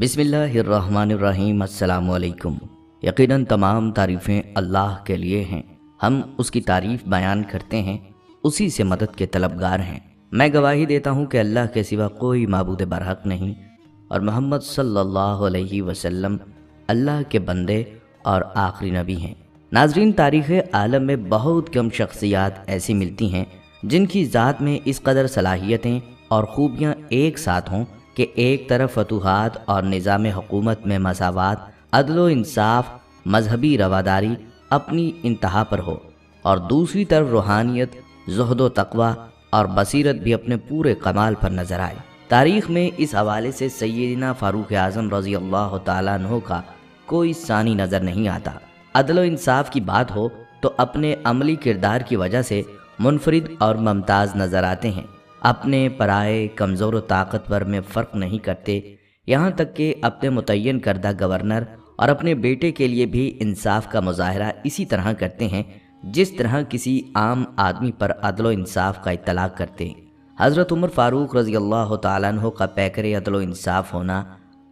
بسم اللہ الرحمن الرحیم۔ السلام علیکم۔ یقیناً تمام تعریفیں اللہ کے لیے ہیں، ہم اس کی تعریف بیان کرتے ہیں، اسی سے مدد کے طلبگار ہیں۔ میں گواہی دیتا ہوں کہ اللہ کے سوا کوئی معبود برحق نہیں اور محمد صلی اللہ علیہ وسلم اللہ کے بندے اور آخری نبی ہیں۔ ناظرین، تاریخ عالم میں بہت کم شخصیات ایسی ملتی ہیں جن کی ذات میں اس قدر صلاحیتیں اور خوبیاں ایک ساتھ ہوں کہ ایک طرف فتوحات اور نظام حکومت میں مساوات، عدل و انصاف، مذہبی رواداری اپنی انتہا پر ہو، اور دوسری طرف روحانیت، زہد و تقوی اور بصیرت بھی اپنے پورے کمال پر نظر آئے۔ تاریخ میں اس حوالے سے سیدنا فاروق اعظم رضی اللہ تعالیٰ عنہ کا کوئی ثانی نظر نہیں آتا۔ عدل و انصاف کی بات ہو تو اپنے عملی کردار کی وجہ سے منفرد اور ممتاز نظر آتے ہیں۔ اپنے پرائے، کمزور و طاقتور میں فرق نہیں کرتے، یہاں تک کہ اپنے متعین کردہ گورنر اور اپنے بیٹے کے لیے بھی انصاف کا مظاہرہ اسی طرح کرتے ہیں جس طرح کسی عام آدمی پر عدل و انصاف کا اطلاق کرتے ہیں۔ حضرت عمر فاروق رضی اللہ تعالیٰ عنہ کا پیکر عدل و انصاف ہونا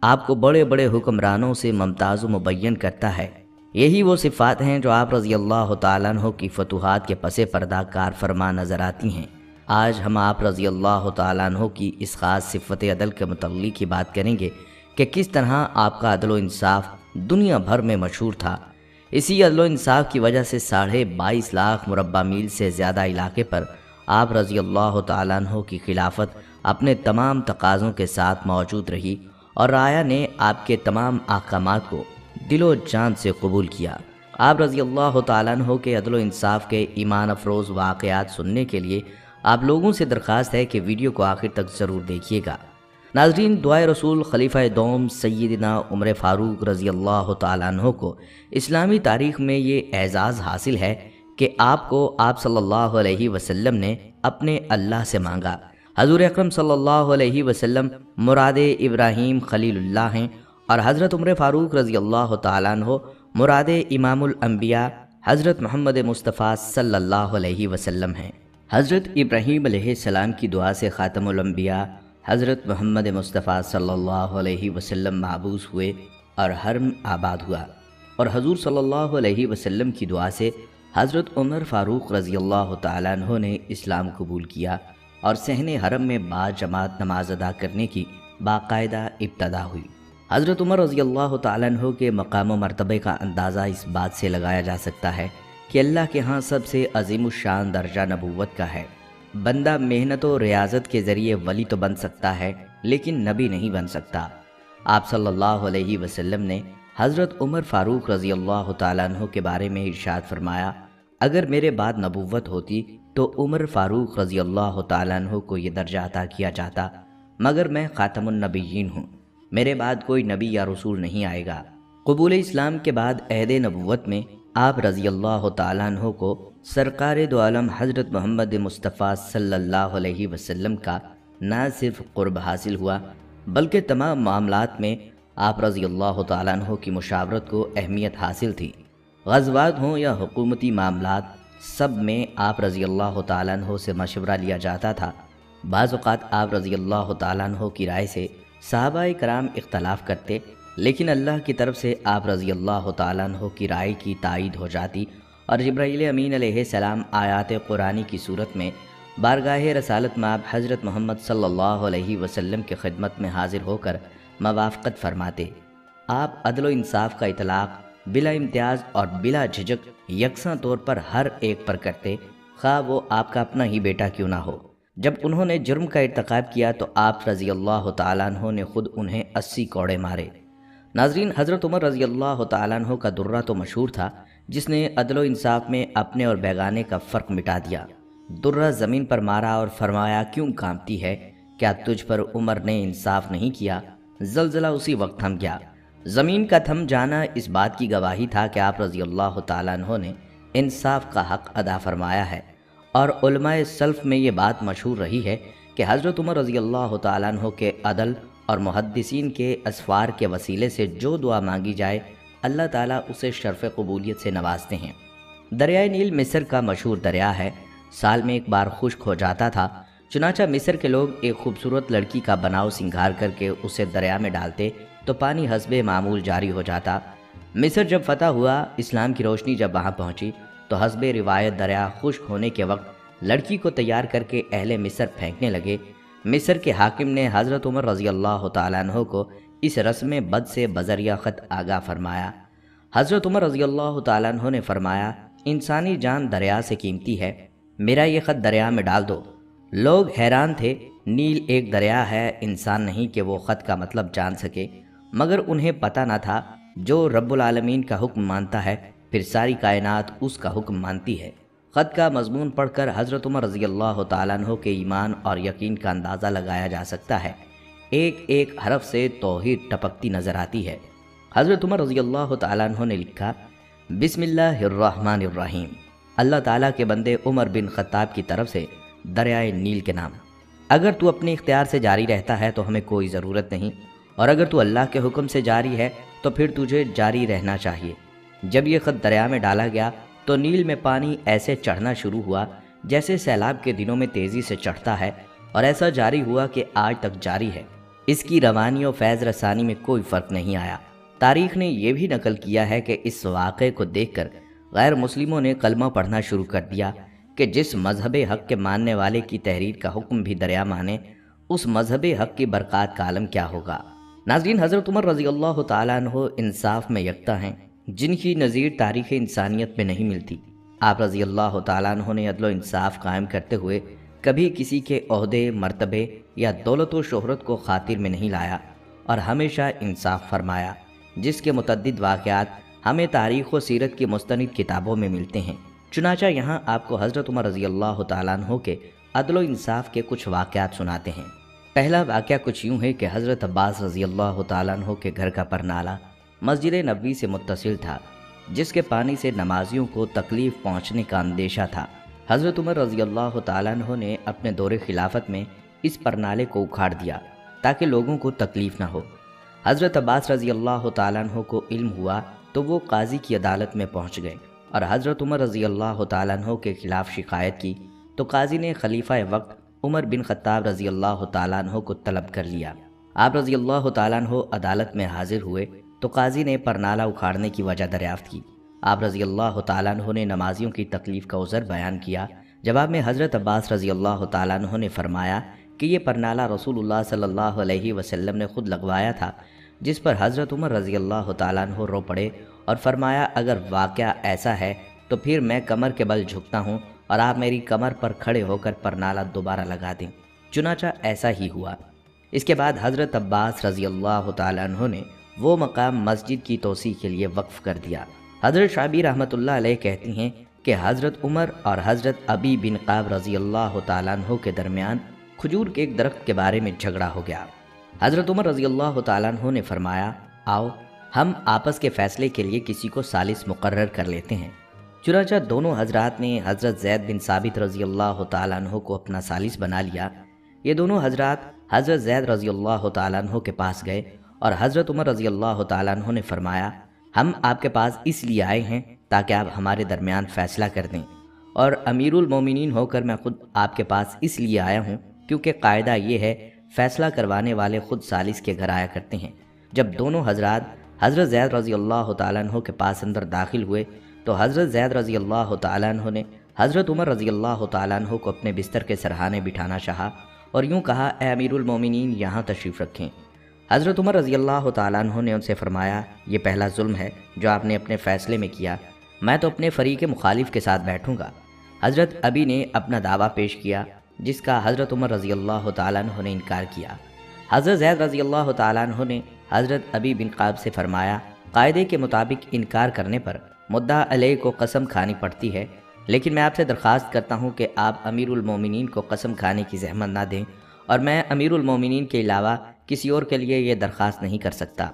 آپ کو بڑے بڑے حکمرانوں سے ممتاز و مبین کرتا ہے۔ یہی وہ صفات ہیں جو آپ رضی اللہ تعالیٰ عنہ کی فتوحات کے پس پردہ کار فرما نظر آتی ہیں۔ آج ہم آپ رضی اللہ تعالیٰ عنہ کی اس خاص صفت عدل کے متعلق کی بات کریں گے کہ کس طرح آپ کا عدل و انصاف دنیا بھر میں مشہور تھا۔ اسی عدل و انصاف کی وجہ سے 22.5 لاکھ مربع میل سے زیادہ علاقے پر آپ رضی اللہ تعالیٰ عنہ کی خلافت اپنے تمام تقاضوں کے ساتھ موجود رہی اور رعایا نے آپ کے تمام احکامات کو دل و جان سے قبول کیا۔ آپ رضی اللہ تعالیٰ عنہ کے عدل و انصاف کے ایمان افروز واقعات سننے کے لیے آپ لوگوں سے درخواست ہے کہ ویڈیو کو آخر تک ضرور دیکھیے گا۔ ناظرین، دعائے رسول خلیفہ دوم سیدنا عمر فاروق رضی اللہ تعالیٰ عنہ کو اسلامی تاریخ میں یہ اعزاز حاصل ہے کہ آپ کو آپ صلی اللہ علیہ وسلم نے اپنے اللہ سے مانگا۔ حضور اکرم صلی اللہ علیہ وسلم مراد ابراہیم خلیل اللہ ہیں اور حضرت عمر فاروق رضی اللہ تعالیٰ عنہ مراد امام الانبیاء حضرت محمد مصطفیٰ صلی اللہ علیہ وسلم ہیں۔ حضرت ابراہیم علیہ السلام کی دعا سے خاتم الانبیاء حضرت محمد مصطفیٰ صلی اللہ علیہ وسلم محبوس ہوئے اور حرم آباد ہوا، اور حضور صلی اللہ علیہ وسلم کی دعا سے حضرت عمر فاروق رضی اللہ تعالیٰ عنہ نے اسلام قبول کیا اور صحن حرم میں با جماعت نماز ادا کرنے کی باقاعدہ ابتدا ہوئی۔ حضرت عمر رضی اللہ تعالیٰ عنہ کے مقام و مرتبے کا اندازہ اس بات سے لگایا جا سکتا ہے کہ اللہ کے ہاں سب سے عظیم الشان درجہ نبوت کا ہے۔ بندہ محنت و ریاضت کے ذریعے ولی تو بن سکتا ہے لیکن نبی نہیں بن سکتا۔ آپ صلی اللہ علیہ وسلم نے حضرت عمر فاروق رضی اللہ تعالیٰ عنہ کے بارے میں ارشاد فرمایا، اگر میرے بعد نبوت ہوتی تو عمر فاروق رضی اللہ تعالیٰ عنہ کو یہ درجہ عطا کیا جاتا، مگر میں خاتم النبیین ہوں، میرے بعد کوئی نبی یا رسول نہیں آئے گا۔ قبول اسلام کے بعد عہد نبوت میں آپ رضی اللہ تعالیٰ عنہ کو سرکار دو عالم حضرت محمد مصطفیٰ صلی اللہ علیہ وسلم کا نہ صرف قرب حاصل ہوا بلکہ تمام معاملات میں آپ رضی اللہ تعالیٰ عنہ کی مشاورت کو اہمیت حاصل تھی۔ غزوات ہوں یا حکومتی معاملات، سب میں آپ رضی اللہ تعالیٰ عنہ سے مشورہ لیا جاتا تھا۔ بعض اوقات آپ رضی اللہ تعالیٰ عنہ کی رائے سے صحابہ کرام اختلاف کرتے، لیکن اللہ کی طرف سے آپ رضی اللہ تعالیٰ عنہ کی رائے کی تائید ہو جاتی اور جبرائیل امین علیہ السلام آیات قرآنی کی صورت میں بارگاہ رسالت مآب حضرت محمد صلی اللہ علیہ وسلم کی خدمت میں حاضر ہو کر موافقت فرماتے۔ آپ عدل و انصاف کا اطلاق بلا امتیاز اور بلا جھجک یکساں طور پر ہر ایک پر کرتے، خواہ وہ آپ کا اپنا ہی بیٹا کیوں نہ ہو۔ جب انہوں نے جرم کا ارتکاب کیا تو آپ رضی اللہ تعالیٰ عنہ نے خود انہیں 80 کوڑے مارے۔ ناظرین، حضرت عمر رضی اللہ تعالیٰ عنہ کا درہ تو مشہور تھا جس نے عدل و انصاف میں اپنے اور بیگانے کا فرق مٹا دیا۔ درہ زمین پر مارا اور فرمایا، کیوں کانپتی ہے؟ کیا تجھ پر عمر نے انصاف نہیں کیا؟ زلزلہ اسی وقت تھم گیا۔ زمین کا تھم جانا اس بات کی گواہی تھا کہ آپ رضی اللہ تعالیٰ عنہ نے انصاف کا حق ادا فرمایا ہے، اور علماء سلف میں یہ بات مشہور رہی ہے کہ حضرت عمر رضی اللہ تعالیٰ عنہ کے عدل اور محدثین کے اسفار کے وسیلے سے جو دعا مانگی جائے اللہ تعالیٰ اسے شرف قبولیت سے نوازتے ہیں۔ دریائے نیل مصر کا مشہور دریا ہے، سال میں ایک بار خشک ہو جاتا تھا، چنانچہ مصر کے لوگ ایک خوبصورت لڑکی کا بناؤ سنگھار کر کے اسے دریا میں ڈالتے تو پانی حسب معمول جاری ہو جاتا۔ مصر جب فتح ہوا، اسلام کی روشنی جب وہاں پہنچی تو حسب روایت دریا خشک ہونے کے وقت لڑکی کو تیار کر کے اہل مصر پھینکنے لگے۔ مصر کے حاکم نے حضرت عمر رضی اللہ تعالیٰ عنہ کو اس رسم بد سے بذریعہ خط آگاہ فرمایا۔ حضرت عمر رضی اللہ تعالیٰ عنہ نے فرمایا، انسانی جان دریا سے قیمتی ہے، میرا یہ خط دریا میں ڈال دو۔ لوگ حیران تھے، نیل ایک دریا ہے، انسان نہیں کہ وہ خط کا مطلب جان سکے، مگر انہیں پتہ نہ تھا جو رب العالمین کا حکم مانتا ہے پھر ساری کائنات اس کا حکم مانتی ہے۔ خط کا مضمون پڑھ کر حضرت عمر رضی اللہ تعالیٰ عنہ کے ایمان اور یقین کا اندازہ لگایا جا سکتا ہے۔ ایک ایک حرف سے توحید ٹپکتی نظر آتی ہے۔ حضرت عمر رضی اللہ تعالیٰ عنہ نے لکھا، بسم اللہ الرحمن الرحیم، اللہ تعالیٰ کے بندے عمر بن خطاب کی طرف سے دریائے نیل کے نام۔ اگر تو اپنے اختیار سے جاری رہتا ہے تو ہمیں کوئی ضرورت نہیں، اور اگر تو اللہ کے حکم سے جاری ہے تو پھر تجھے جاری رہنا چاہیے۔ جب یہ خط دریا میں ڈالا گیا تو نیل میں پانی ایسے چڑھنا شروع ہوا جیسے سیلاب کے دنوں میں تیزی سے چڑھتا ہے، اور ایسا جاری ہوا کہ آج تک جاری ہے۔ اس کی روانی و فیض رسانی میں کوئی فرق نہیں آیا۔ تاریخ نے یہ بھی نقل کیا ہے کہ اس واقعے کو دیکھ کر غیر مسلموں نے کلمہ پڑھنا شروع کر دیا کہ جس مذہب حق کے ماننے والے کی تحریر کا حکم بھی دریا مانے، اس مذہب حق کی برکات کا عالم کیا ہوگا۔ ناظرین، حضرت عمر رضی اللہ تعالیٰ عنہ انصاف میں یکتا ہیں، جن کی نظیر تاریخ انسانیت میں نہیں ملتی۔ آپ رضی اللہ تعالیٰ عنہ نے عدل و انصاف قائم کرتے ہوئے کبھی کسی کے عہدے، مرتبے یا دولت و شہرت کو خاطر میں نہیں لایا، اور ہمیشہ انصاف فرمایا، جس کے متعدد واقعات ہمیں تاریخ و سیرت کی مستند کتابوں میں ملتے ہیں۔ چنانچہ یہاں آپ کو حضرت عمر رضی اللہ تعالیٰ عنہ کے عدل و انصاف کے کچھ واقعات سناتے ہیں۔ پہلا واقعہ کچھ یوں ہے کہ حضرت عباس رضی اللہ تعالیٰ عنہ کے گھر کا پرنالہ مسجد نبوی سے متصل تھا، جس کے پانی سے نمازیوں کو تکلیف پہنچنے کا اندیشہ تھا۔ حضرت عمر رضی اللہ تعالیٰ عنہ نے اپنے دور خلافت میں اس پرنالے کو اکھاڑ دیا تاکہ لوگوں کو تکلیف نہ ہو۔ حضرت عباس رضی اللہ تعالیٰ عنہ کو علم ہوا تو وہ قاضی کی عدالت میں پہنچ گئے اور حضرت عمر رضی اللہ تعالیٰ عنہ کے خلاف شکایت کی تو قاضی نے خلیفہ وقت عمر بن خطاب رضی اللہ تعالیٰ عنہ کو طلب کر لیا۔ آپ رضی اللہ تعالیٰ عنہ عدالت میں حاضر ہوئے تو قاضی نے پرنالہ اکھاڑنے کی وجہ دریافت کی۔ آپ رضی اللہ تعالیٰ عنہ نے نمازیوں کی تکلیف کا عذر بیان کیا۔ جواب میں حضرت عباس رضی اللہ تعالیٰ عنہ نے فرمایا کہ یہ پرنالہ رسول اللہ صلی اللہ علیہ وسلم نے خود لگوایا تھا، جس پر حضرت عمر رضی اللہ تعالیٰ عنہ رو پڑے اور فرمایا، اگر واقعہ ایسا ہے تو پھر میں کمر کے بل جھکتا ہوں اور آپ میری کمر پر کھڑے ہو کر پرنالہ دوبارہ لگا دیں۔ چنانچہ ایسا ہی ہوا۔ اس کے بعد حضرت عباس رضی اللہ تعالیٰ عنہ نے وہ مقام مسجد کی توسیع کے لیے وقف کر دیا۔ حضرت شعبی رحمۃ اللہ علیہ کہتی ہیں کہ حضرت عمر اور حضرت ابی بن قاب رضی اللہ تعالیٰ عنہ کے درمیان کھجور کے ایک درخت کے بارے میں جھگڑا ہو گیا۔ حضرت عمر رضی اللہ تعالیٰ عنہ نے فرمایا، آؤ ہم آپس کے فیصلے کے لیے کسی کو ثالث مقرر کر لیتے ہیں۔ چنانچہ دونوں حضرات نے حضرت زید بن ثابت رضی اللہ تعالیٰ عنہ کو اپنا ثالث بنا لیا۔ یہ دونوں حضرات حضرت زید رضی اللہ تعالیٰ عنہ کے پاس گئے اور حضرت عمر رضی اللہ تعالیٰ عنہ نے فرمایا، ہم آپ کے پاس اس لیے آئے ہیں تاکہ آپ ہمارے درمیان فیصلہ کر دیں، اور امیر المومنین ہو کر میں خود آپ کے پاس اس لیے آیا ہوں کیونکہ قاعدہ یہ ہے فیصلہ کروانے والے خود ثالث کے گھر آیا کرتے ہیں۔ جب دونوں حضرات حضرت زید رضی اللہ تعالیٰ عنہ کے پاس اندر داخل ہوئے تو حضرت زید رضی اللہ تعالیٰ عنہ نے حضرت عمر رضی اللہ تعالیٰ عنہ کو اپنے بستر کے سرہانے بٹھانا چاہا اور یوں کہا، اے امیر المومنین یہاں تشریف رکھیں۔ حضرت عمر رضی اللہ تعالیٰ عنہ نے ان سے فرمایا، یہ پہلا ظلم ہے جو آپ نے اپنے فیصلے میں کیا، میں تو اپنے فریق مخالف کے ساتھ بیٹھوں گا۔ حضرت ابی نے اپنا دعویٰ پیش کیا جس کا حضرت عمر رضی اللہ تعالیٰ عنہ نے انکار کیا۔ حضرت زید رضی اللہ تعالیٰ عنہ نے حضرت ابی بن قاب سے فرمایا، قاعدے کے مطابق انکار کرنے پر مدعا علیہ کو قسم کھانی پڑتی ہے، لیکن میں آپ سے درخواست کرتا ہوں کہ آپ امیر المومنین کو قسم کھانے کی زحمت نہ دیں، اور میں امیر المومنین کے علاوہ کسی اور کے لیے یہ درخواست نہیں کر سکتا۔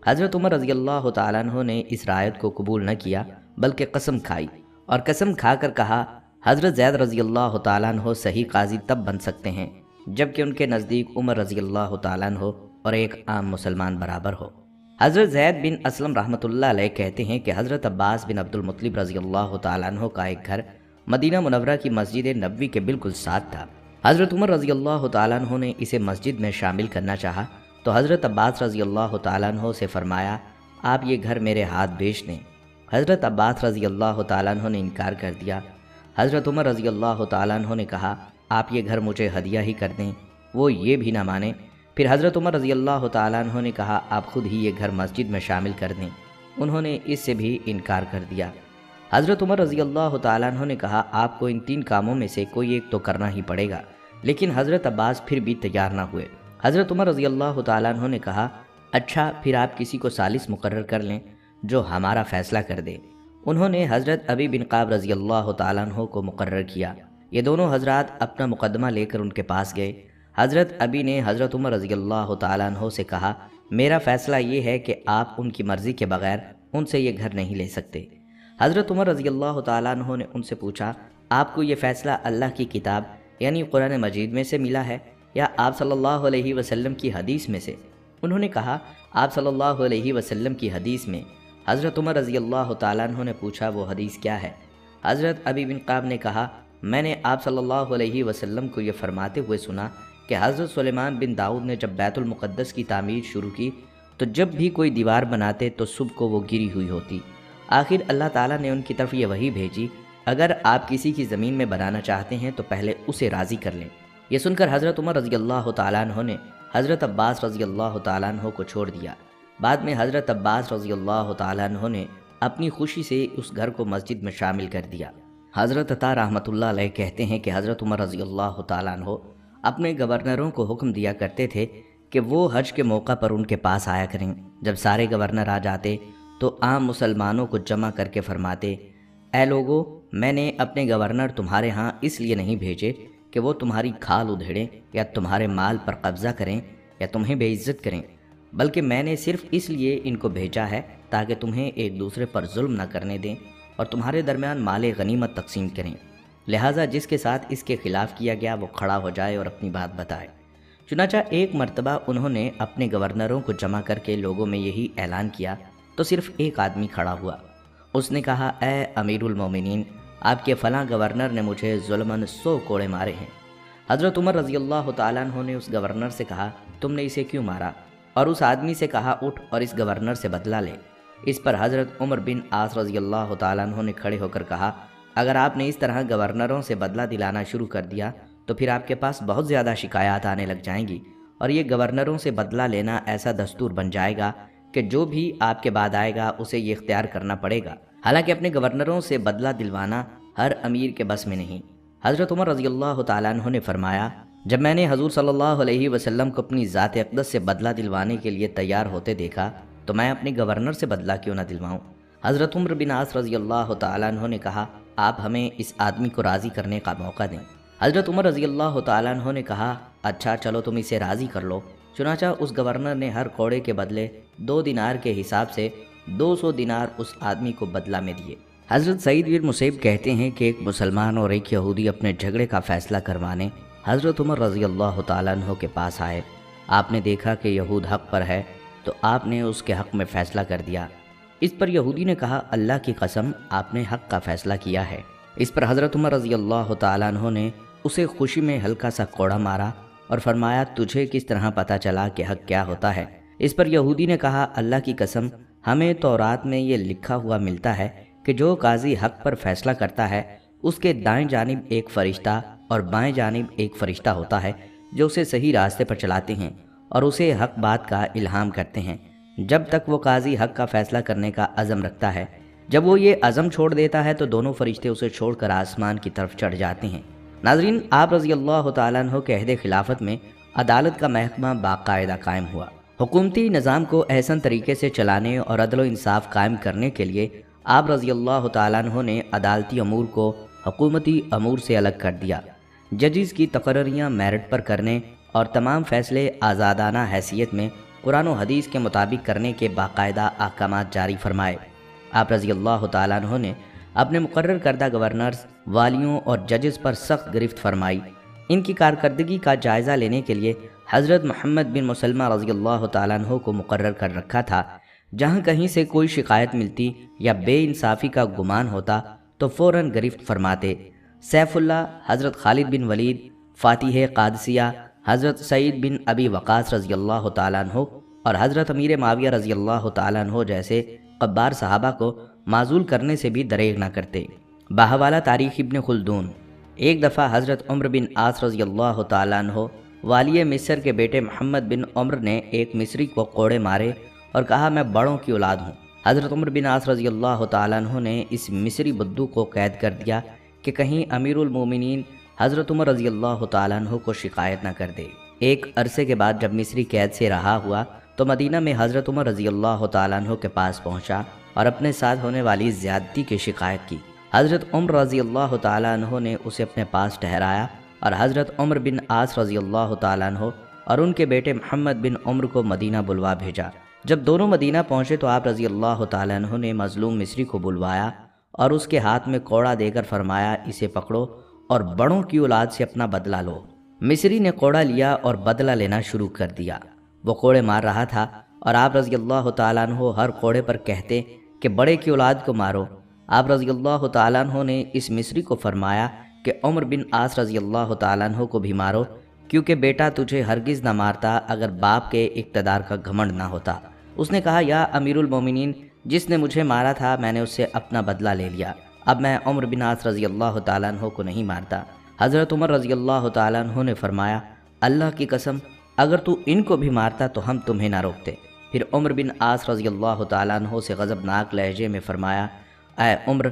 حضرت عمر رضی اللہ تعالیٰ عنہ نے اس رعایت کو قبول نہ کیا بلکہ قسم کھائی، اور قسم کھا کر کہا، حضرت زید رضی اللہ تعالیٰ عنہ صحیح قاضی تب بن سکتے ہیں جبکہ ان کے نزدیک عمر رضی اللہ تعالیٰ عنہ اور ایک عام مسلمان برابر ہو۔ حضرت زید بن اسلم رحمۃ اللہ علیہ کہتے ہیں کہ حضرت عباس بن عبد المطلب رضی اللہ تعالیٰ عنہ کا ایک گھر مدینہ منورہ کی مسجد نبوی کے بالکل ساتھ تھا۔ حضرت عمر رضی اللہ تعالیٰ عنہ نے اسے مسجد میں شامل کرنا چاہا تو حضرت عباس رضی اللہ تعالیٰ عنہ سے فرمایا آپ یہ گھر میرے ہاتھ بیچ دیں۔ حضرت عباس رضی اللہ تعالیٰ عنہ نے انکار کر دیا۔ حضرت عمر رضی اللہ تعالیٰ عنہ نے کہا آپ یہ گھر مجھے ہدیہ ہی کر دیں، وہ یہ بھی نہ مانے۔ پھر حضرت عمر رضی اللہ تعالیٰ عنہ نے کہا آپ خود ہی یہ گھر مسجد میں شامل کر دیں، انہوں نے اس سے بھی انکار کر دیا۔ حضرت عمر رضی اللہ تعالیٰ عنہ نے کہا آپ کو ان 3 کاموں میں سے کوئی ایک تو کرنا ہی پڑے گا، لیکن حضرت عباس پھر بھی تیار نہ ہوئے۔ حضرت عمر رضی اللہ تعالیٰ عنہ نے کہا اچھا پھر آپ کسی کو ثالث مقرر کر لیں جو ہمارا فیصلہ کر دے۔ انہوں نے حضرت ابی بن قعب رضی اللہ تعالیٰ عنہ کو مقرر کیا۔ یہ دونوں حضرات اپنا مقدمہ لے کر ان کے پاس گئے۔ حضرت ابی نے حضرت عمر رضی اللہ تعالیٰ عنہ سے کہا میرا فیصلہ یہ ہے کہ آپ ان کی مرضی کے بغیر ان سے یہ گھر نہیں لے سکتے۔ حضرت عمر رضی اللہ تعالیٰ عنہ نے ان سے پوچھا آپ کو یہ فیصلہ اللہ کی کتاب یعنی قرآن مجید میں سے ملا ہے یا آپ صلی اللہ علیہ وسلم کی حدیث میں سے؟ انہوں نے کہا آپ صلی اللہ علیہ وسلم کی حدیث میں۔ حضرت عمر رضی اللہ تعالیٰ عنہ نے پوچھا وہ حدیث کیا ہے؟ حضرت ابی بن قعب نے کہا میں نے آپ صلی اللہ علیہ وسلم کو یہ فرماتے ہوئے سنا کہ حضرت سلیمان بن داؤد نے جب بیت المقدس کی تعمیر شروع کی تو جب بھی کوئی دیوار بناتے تو صبح کو وہ گری ہوئی ہوتی۔ آخر اللہ تعالیٰ نے ان کی طرف یہ وحی بھیجی اگر آپ کسی کی زمین میں بنانا چاہتے ہیں تو پہلے اسے راضی کر لیں۔ یہ سن کر حضرت عمر رضی اللہ تعالیٰ عنہ نے حضرت عباس رضی اللہ تعالیٰ عنہ کو چھوڑ دیا۔ بعد میں حضرت عباس رضی اللہ تعالیٰ عنہ نے اپنی خوشی سے اس گھر کو مسجد میں شامل کر دیا۔ حضرت عطا رحمۃ اللہ علیہ کہتے ہیں کہ حضرت عمر رضی اللہ تعالیٰ عنہ اپنے گورنروں کو حکم دیا کرتے تھے کہ وہ حج کے موقع پر ان کے پاس آیا کریں۔ جب سارے گورنر آ جاتے تو عام مسلمانوں کو جمع کر کے فرماتے اے لوگو میں نے اپنے گورنر تمہارے ہاں اس لیے نہیں بھیجے کہ وہ تمہاری کھال ادھیڑیں یا تمہارے مال پر قبضہ کریں یا تمہیں بے عزت کریں، بلکہ میں نے صرف اس لیے ان کو بھیجا ہے تاکہ تمہیں ایک دوسرے پر ظلم نہ کرنے دیں اور تمہارے درمیان مال غنیمت تقسیم کریں، لہٰذا جس کے ساتھ اس کے خلاف کیا گیا وہ کھڑا ہو جائے اور اپنی بات بتائے۔ چنانچہ ایک مرتبہ انہوں نے اپنے گورنروں کو جمع کر کے لوگوں میں یہی اعلان کیا تو صرف ایک آدمی کھڑا ہوا۔ اس نے کہا اے امیر المومنین آپ کے فلاں گورنر نے مجھے ظلماً 100 کوڑے مارے ہیں۔ حضرت عمر رضی اللہ تعالیٰ عنہ نے اس گورنر سے کہا تم نے اسے کیوں مارا؟ اور اس آدمی سے کہا اٹھ اور اس گورنر سے بدلہ لے۔ اس پر حضرت عمر بن عاص رضی اللہ تعالیٰ عنہ نے کھڑے ہو کر کہا اگر آپ نے اس طرح گورنروں سے بدلہ دلانا شروع کر دیا تو پھر آپ کے پاس بہت زیادہ شکایات آنے لگ جائیں گی اور یہ گورنروں سے بدلہ لینا ایسا دستور بن جائے گا کہ جو بھی آپ کے بعد آئے گا اسے یہ اختیار کرنا پڑے گا۔ حالانکہ اپنے گورنروں سے بدلہ دلوانا ہر امیر کے بس میں نہیں۔ حضرت عمر رضی اللہ تعالیٰ عنہ نے فرمایا جب میں نے حضور صلی اللہ علیہ وسلم کو اپنی ذات اقدس سے بدلہ دلوانے کے لیے تیار ہوتے دیکھا تو میں اپنے گورنر سے بدلہ کیوں نہ دلواؤں؟ حضرت عمر بن عاص رضی اللہ تعالیٰ عنہ نے کہا آپ ہمیں اس آدمی کو راضی کرنے کا موقع دیں۔ حضرت عمر رضی اللہ تعالیٰ عنہ نے کہا اچھا چلو تم اسے راضی کر لو۔ چنانچہ اس گورنر نے ہر کوڑے کے بدلے 2 دینار کے حساب سے 200 دینار اس آدمی کو بدلہ میں دیے۔ حضرت سعید بن مسیب کہتے ہیں کہ ایک مسلمان اور ایک یہودی اپنے جھگڑے کا فیصلہ کروانے حضرت عمر رضی اللہ تعالیٰ عنہ کے پاس آئے۔ آپ نے دیکھا کہ یہود حق پر ہے تو آپ نے اس کے حق میں فیصلہ کر دیا۔ اس پر یہودی نے کہا اللہ کی قسم آپ نے حق کا فیصلہ کیا ہے۔ اس پر حضرت عمر رضی اللہ تعالیٰ عنہ نے اسے خوشی میں ہلکا سا کوڑا مارا اور فرمایا تجھے کس طرح پتہ چلا کہ حق کیا ہوتا ہے؟ اس پر یہودی نے کہا اللہ کی قسم ہمیں تورات میں یہ لکھا ہوا ملتا ہے کہ جو قاضی حق پر فیصلہ کرتا ہے اس کے دائیں جانب ایک فرشتہ اور بائیں جانب ایک فرشتہ ہوتا ہے جو اسے صحیح راستے پر چلاتے ہیں اور اسے حق بات کا الہام کرتے ہیں جب تک وہ قاضی حق کا فیصلہ کرنے کا عزم رکھتا ہے۔ جب وہ یہ عزم چھوڑ دیتا ہے تو دونوں فرشتے اسے چھوڑ کر آسمان کی طرف چڑھ جاتے ہیں۔ ناظرین آپ رضی اللہ تعالیٰ عنہ کے عہد خلافت میں عدالت کا محکمہ باقاعدہ قائم ہوا۔ حکومتی نظام کو احسن طریقے سے چلانے اور عدل و انصاف قائم کرنے کے لیے آپ رضی اللہ تعالیٰ عنہ نے عدالتی امور کو حکومتی امور سے الگ کر دیا۔ ججز کی تقرریاں میرٹ پر کرنے اور تمام فیصلے آزادانہ حیثیت میں قرآن و حدیث کے مطابق کرنے کے باقاعدہ احکامات جاری فرمائے۔ آپ رضی اللہ تعالیٰ عنہ نے اپنے مقرر کردہ گورنرز، والیوں اور ججز پر سخت گرفت فرمائی۔ ان کی کارکردگی کا جائزہ لینے کے لیے حضرت محمد بن مسلمہ رضی اللہ تعالیٰ عنہ کو مقرر کر رکھا تھا۔ جہاں کہیں سے کوئی شکایت ملتی یا بے انصافی کا گمان ہوتا تو فوراً گرفت فرماتے۔ سیف اللہ، حضرت خالد بن ولید، فاتح قادسیہ، حضرت سعید بن ابی وقاص رضی اللہ تعالیٰ عنہ اور حضرت امیر معاویہ رضی اللہ تعالیٰ عنہ جیسے قبار صحابہ کو معزول کرنے سے بھی دریغ نہ کرتے۔ بحوالہ تاریخ ابن خلدون، ایک دفعہ حضرت عمر بن عاص رضی اللہ تعالیٰ عنہ والی مصر کے بیٹے محمد بن عمر نے ایک مصری کو کوڑے مارے اور کہا میں بڑوں کی اولاد ہوں۔ حضرت عمر بن عاص رضی اللہ تعالیٰ عنہ نے اس مصری بدو کو قید کر دیا کہ کہیں امیر المومنین حضرت عمر رضی اللہ تعالیٰ عنہ کو شکایت نہ کر دے۔ ایک عرصے کے بعد جب مصری قید سے رہا ہوا تو مدینہ میں حضرت عمر رضی اللہ تعالیٰ عنہ کے پاس پہنچا اور اپنے ساتھ ہونے والی زیادتی کی شکایت کی۔ حضرت عمر رضی اللہ تعالیٰ عنہ نے اسے اپنے پاس ٹھہرایا اور حضرت عمر بن عاص رضی اللہ تعالیٰ عنہ اور ان کے بیٹے محمد بن عمر کو مدینہ بلوا بھیجا۔ جب دونوں مدینہ پہنچے تو آپ رضی اللہ تعالیٰ عنہ نے مظلوم مصری کو بلوایا اور اس کے ہاتھ میں کوڑا دے کر فرمایا اسے پکڑو اور بڑوں کی اولاد سے اپنا بدلہ لو۔ مصری نے کوڑا لیا اور بدلہ لینا شروع کر دیا۔ وہ کوڑے مار رہا تھا اور آپ رضی اللہ تعالیٰ عنہ ہر کوڑے پر کہتے کہ بڑے کی اولاد کو مارو۔ آپ رضی اللہ تعالیٰ عنہ نے اس مصری کو فرمایا کہ عمر بن عاص رضی اللہ تعالیٰ عنہ کو بھی مارو، کیونکہ بیٹا تجھے ہرگز نہ مارتا اگر باپ کے اقتدار کا گھمنڈ نہ ہوتا۔ اس نے کہا یا امیر المومنین، جس نے مجھے مارا تھا میں نے اس سے اپنا بدلہ لے لیا، اب میں عمر بن عاص رضی اللہ تعالیٰ عنہ کو نہیں مارتا۔ حضرت عمر رضی اللہ تعالیٰ عنہ نے فرمایا اللہ کی قسم اگر تو ان کو بھی مارتا تو ہم تمہیں نہ روکتے۔ پھر عمر بن عاص رضی اللہ تعالیٰ عنہ سے غضبناک لہجے میں فرمایا اے عمر،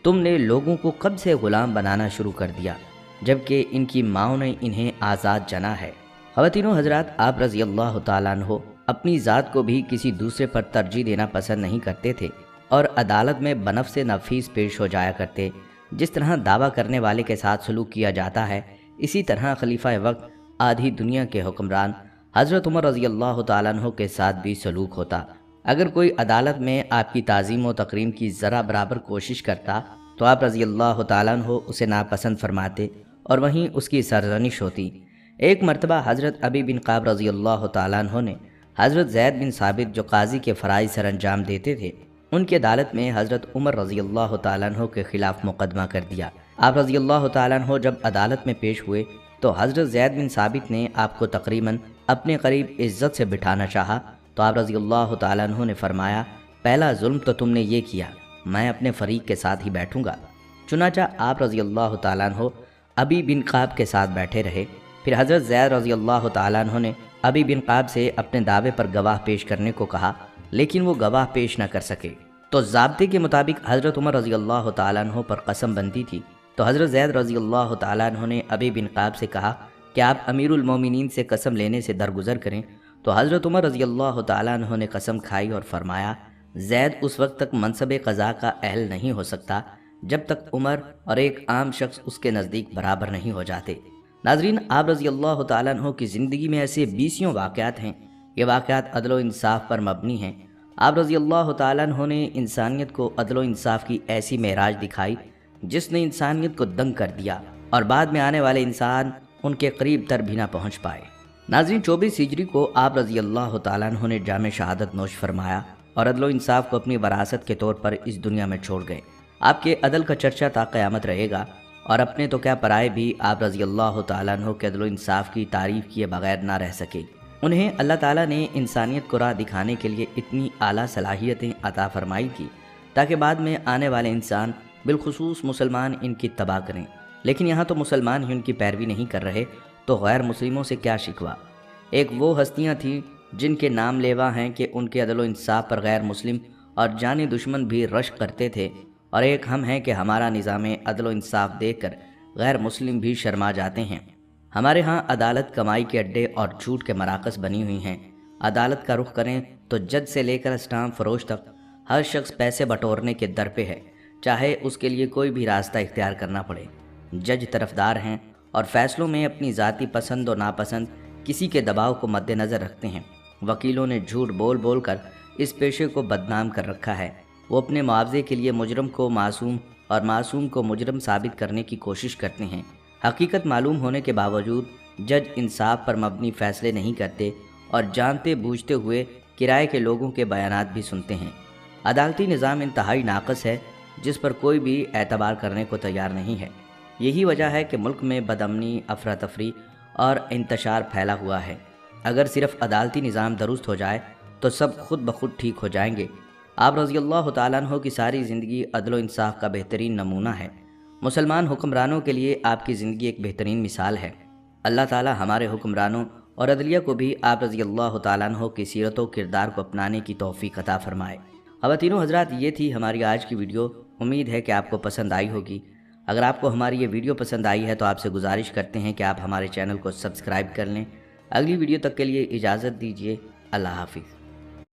تم نے لوگوں کو کب سے غلام بنانا شروع کر دیا جبکہ ان کی ماؤں نے انہیں آزاد جنا ہے۔ خواتین و حضرات، آپ رضی اللہ تعالیٰ عنہ اپنی ذات کو بھی کسی دوسرے پر ترجیح دینا پسند نہیں کرتے تھے اور عدالت میں بنفس نفیس پیش ہو جایا کرتے۔ جس طرح دعویٰ کرنے والے کے ساتھ سلوک کیا جاتا ہے اسی طرح خلیفہ وقت آدھی دنیا کے حکمران حضرت عمر رضی اللہ تعالیٰ عنہ کے ساتھ بھی سلوک ہوتا۔ اگر کوئی عدالت میں آپ کی تعظیم و تکریم کی ذرا برابر کوشش کرتا تو آپ رضی اللہ تعالیٰ عنہ اسے ناپسند فرماتے اور وہیں اس کی سرزنش ہوتی۔ ایک مرتبہ حضرت ابی بن قعب رضی اللہ تعالیٰ عنہ نے حضرت زید بن ثابت جو قاضی کے فرائض سر انجام دیتے تھے ان کی عدالت میں حضرت عمر رضی اللہ تعالیٰ عنہ کے خلاف مقدمہ کر دیا۔ آپ رضی اللہ تعالیٰ عنہ جب عدالت میں پیش ہوئے تو حضرت زید بن ثابت نے آپ کو تقریباً اپنے قریب عزت سے بٹھانا چاہا تو آپ رضی اللہ تعالیٰ عنہ نے فرمایا پہلا ظلم تو تم نے یہ کیا، میں اپنے فریق کے ساتھ ہی بیٹھوں گا۔ چنانچہ آپ رضی اللہ تعالیٰ عنہ ابی بن قعب کے ساتھ بیٹھے رہے۔ پھر حضرت زید رضی اللہ تعالیٰ عنہ نے ابی بن قعب سے اپنے دعوے پر گواہ پیش کرنے کو کہا لیکن وہ گواہ پیش نہ کر سکے، تو ضابطے کے مطابق حضرت عمر رضی اللہ تعالیٰ عنہ پر قسم بندی تھی۔ تو حضرت زید رضی اللہ تعالیٰ عنہ نے ابی بن قعب سے کہا کہ آپ امیر المومنین سے قسم لینے سے درگزر کریں، تو حضرت عمر رضی اللہ تعالیٰ عنہ نے قسم کھائی اور فرمایا زید اس وقت تک منصب قضا کا اہل نہیں ہو سکتا جب تک عمر اور ایک عام شخص اس کے نزدیک برابر نہیں ہو جاتے۔ ناظرین، آپ رضی اللہ تعالیٰ عنہ کی زندگی میں ایسے بیسیوں واقعات ہیں، یہ واقعات عدل و انصاف پر مبنی ہیں۔ آپ رضی اللہ تعالیٰ عنہ نے انسانیت کو عدل و انصاف کی ایسی معراج دکھائی جس نے انسانیت کو دنگ کر دیا اور بعد میں آنے والے انسان ان کے قریب تر بھی نہ پہنچ پائے۔ ناظرین، 24 ہجری کو آپ رضی اللہ تعالیٰ عنہ نے جام شہادت نوش فرمایا اور عدل و انصاف کو اپنی وراثت کے طور پر اس دنیا میں چھوڑ گئے۔ آپ کے عدل کا چرچا تا قیامت رہے گا اور اپنے تو کیا پرائے بھی آپ رضی اللہ تعالیٰ عنہ کے عدل و انصاف کی تعریف کیے بغیر نہ رہ سکے۔ انہیں اللہ تعالیٰ نے انسانیت کو راہ دکھانے کے لیے اتنی اعلیٰ صلاحیتیں عطا فرمائی تھی تاکہ بعد میں آنے والے انسان بالخصوص مسلمان ان کی اتباع کریں، لیکن یہاں تو مسلمان ہی ان کی پیروی نہیں کر رہے تو غیر مسلموں سے کیا شکوہ۔ ایک وہ ہستیاں تھیں جن کے نام لیوا ہیں کہ ان کے عدل و انصاف پر غیر مسلم اور جانی دشمن بھی رشک کرتے تھے، اور ایک ہم ہیں کہ ہمارا نظام عدل و انصاف دیکھ کر غیر مسلم بھی شرما جاتے ہیں۔ ہمارے ہاں عدالت کمائی کے اڈے اور جھوٹ کے مراکز بنی ہوئی ہیں۔ عدالت کا رخ کریں تو جج سے لے کر اسٹامپ فروش تک ہر شخص پیسے بٹورنے کے در پہ ہے، چاہے اس کے لیے کوئی بھی راستہ اختیار کرنا پڑے۔ جج طرفدار ہیں اور فیصلوں میں اپنی ذاتی پسند و ناپسند کسی کے دباؤ کو مد نظر رکھتے ہیں۔ وکیلوں نے جھوٹ بول بول کر اس پیشے کو بدنام کر رکھا ہے۔ وہ اپنے معاوضے کے لیے مجرم کو معصوم اور معصوم کو مجرم ثابت کرنے کی کوشش کرتے ہیں۔ حقیقت معلوم ہونے کے باوجود جج انصاف پر مبنی فیصلے نہیں کرتے اور جانتے بوجھتے ہوئے کرائے کے لوگوں کے بیانات بھی سنتے ہیں۔ عدالتی نظام انتہائی ناقص ہے جس پر کوئی بھی اعتبار کرنے کو تیار نہیں ہے۔ یہی وجہ ہے کہ ملک میں بدامنی، افراتفری اور انتشار پھیلا ہوا ہے۔ اگر صرف عدالتی نظام درست ہو جائے تو سب خود بخود ٹھیک ہو جائیں گے۔ آپ رضی اللہ تعالیٰ عنہ کی ساری زندگی عدل و انصاف کا بہترین نمونہ ہے۔ مسلمان حکمرانوں کے لیے آپ کی زندگی ایک بہترین مثال ہے۔ اللہ تعالیٰ ہمارے حکمرانوں اور عدلیہ کو بھی آپ رضی اللہ تعالیٰ عنہ کی سیرت و کردار کو اپنانے کی توفیق عطا فرمائے۔ خواتین و حضرات، یہ تھی ہماری آج کی ویڈیو۔ امید ہے کہ آپ کو پسند آئی ہوگی۔ اگر آپ کو ہماری یہ ویڈیو پسند آئی ہے تو آپ سے گزارش کرتے ہیں کہ آپ ہمارے چینل کو سبسکرائب کر لیں۔ اگلی ویڈیو تک کے لیے اجازت دیجیے۔ اللہ حافظ۔